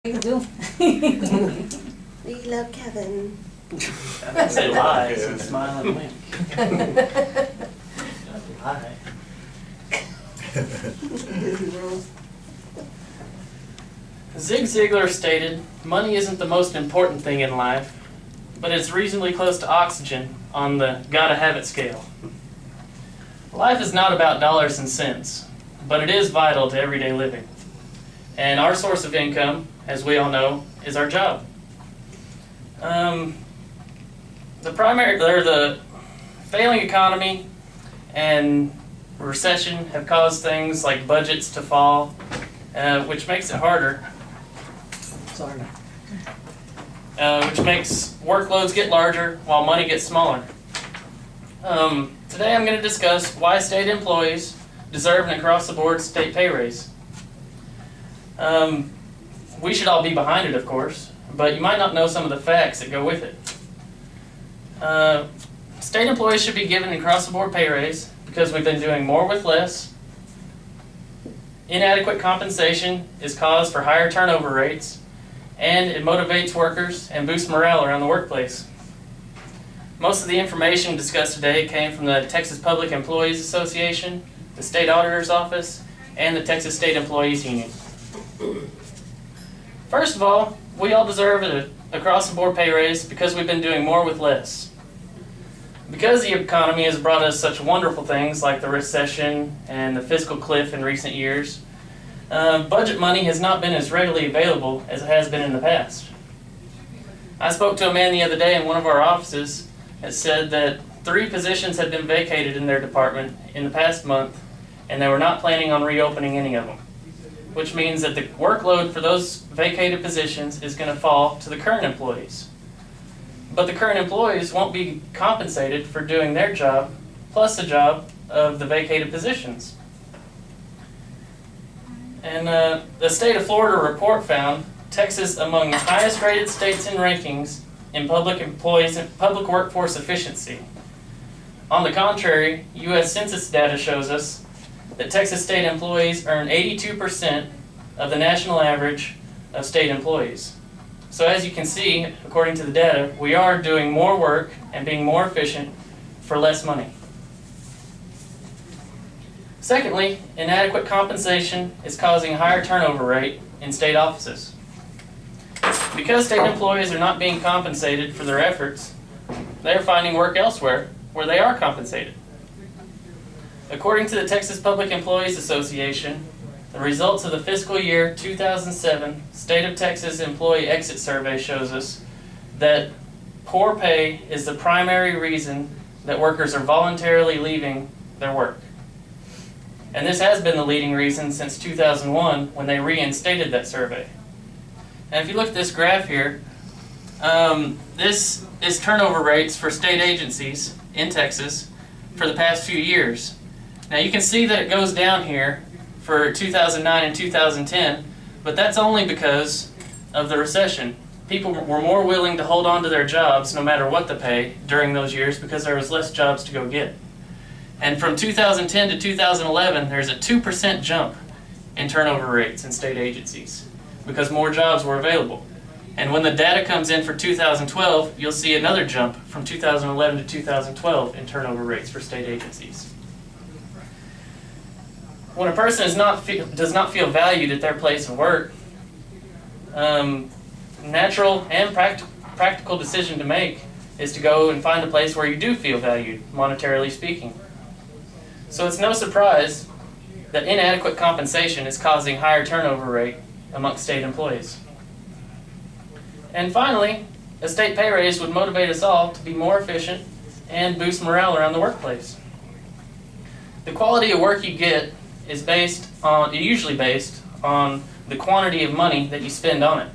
You do. We love Kevin. I didn't say lie, I said smile and wink. Lie. Zig Ziglar stated, "Money isn't the most important thing in life, but it's reasonably close to oxygen on the gotta have it scale." Life is not about dollars and cents, but it is vital to everyday living. And our source of income, as we all know, is our job. The failing economy and recession have caused things like budgets to fall, which makes it harder. Sorry. Which makes workloads get larger while money gets smaller. Today I'm going to discuss why state employees deserve an across-the-board state pay raise. We should all be behind it, of course, but you might not know some of the facts that go with it. State employees should be given an across-the-board pay raise because we've been doing more with less. Inadequate compensation is cause for higher turnover rates, and it motivates workers and boosts morale around the workplace. Most of the information discussed today came from the Texas Public Employees Association, the State Auditor's Office, and the Texas State Employees Union. First of all, we all deserve an across-the-board pay raise because we've been doing more with less. Because the economy has brought us such wonderful things like the recession and the fiscal cliff in recent years, budget money has not been as readily available as it has been in the past. I spoke to a man the other day in one of our offices that said that 3 positions had been vacated in their department in the past month, and they were not planning on reopening any of them, which means that the workload for those vacated positions is going to fall to the current employees. But the current employees won't be compensated for doing their job plus the job of the vacated positions. And the state of Florida report found Texas among the highest rated states in rankings in public employees and public workforce efficiency. On the contrary, U.S. Census data shows us that Texas state employees earn 82% of the national average of state employees. So as you can see, according to the data, we are doing more work and being more efficient for less money. Secondly, inadequate compensation is causing a higher turnover rate in state offices. Because state employees are not being compensated for their efforts, they are finding work elsewhere where they are compensated. According to the Texas Public Employees Association, the results of the fiscal year 2007 State of Texas Employee Exit Survey shows us that poor pay is the primary reason that workers are voluntarily leaving their work. And this has been the leading reason since 2001 when they reinstated that survey. And if you look at this graph here, this is turnover rates for state agencies in Texas for the past few years. Now you can see that it goes down here for 2009 and 2010, but that's only because of the recession. People were more willing to hold on to their jobs no matter what the pay during those years because there was less jobs to go get. And from 2010 to 2011, there's a 2% jump in turnover rates in state agencies because more jobs were available. And when the data comes in for 2012, you'll see another jump from 2011 to 2012 in turnover rates for state agencies. When a person does not feel valued at their place of work, natural and practical decision to make is to go and find a place where you do feel valued, monetarily speaking. So it's no surprise that inadequate compensation is causing higher turnover rate amongst state employees. And finally, a state pay raise would motivate us all to be more efficient and boost morale around the workplace. The quality of work you get is usually based on the quantity of money that you spend on it.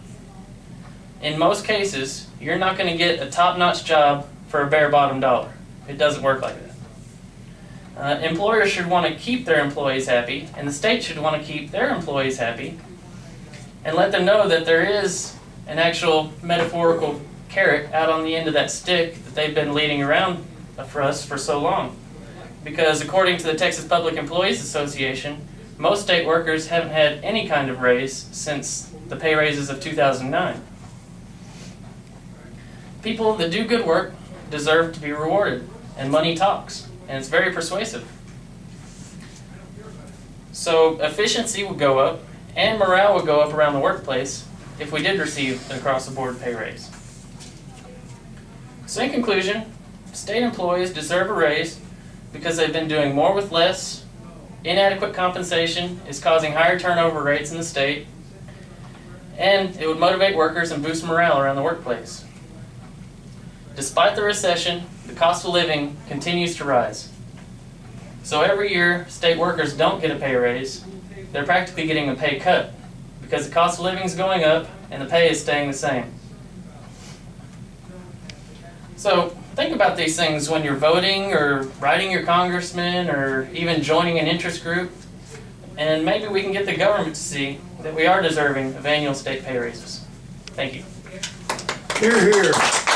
In most cases, you're not going to get a top-notch job for a bare-bottom dollar. It doesn't work like that. Employers should want to keep their employees happy, and the state should want to keep their employees happy, and let them know that there is an actual metaphorical carrot out on the end of that stick that they've been leading around for us for so long. Because according to the Texas Public Employees Association, most state workers haven't had any kind of raise since the pay raises of 2009. People that do good work deserve to be rewarded, and money talks, and it's very persuasive. So efficiency would go up, and morale would go up around the workplace if we did receive an across-the-board pay raise. So in conclusion, state employees deserve a raise because they've been doing more with less, inadequate compensation is causing higher turnover rates in the state, and it would motivate workers and boost morale around the workplace. Despite the recession, the cost of living continues to rise. So every year, state workers don't get a pay raise. They're practically getting a pay cut because the cost of living is going up and the pay is staying the same. So think about these things when you're voting or writing your congressman or even joining an interest group, and maybe we can get the government to see that we are deserving of annual state pay raises. Thank you. Hear, hear.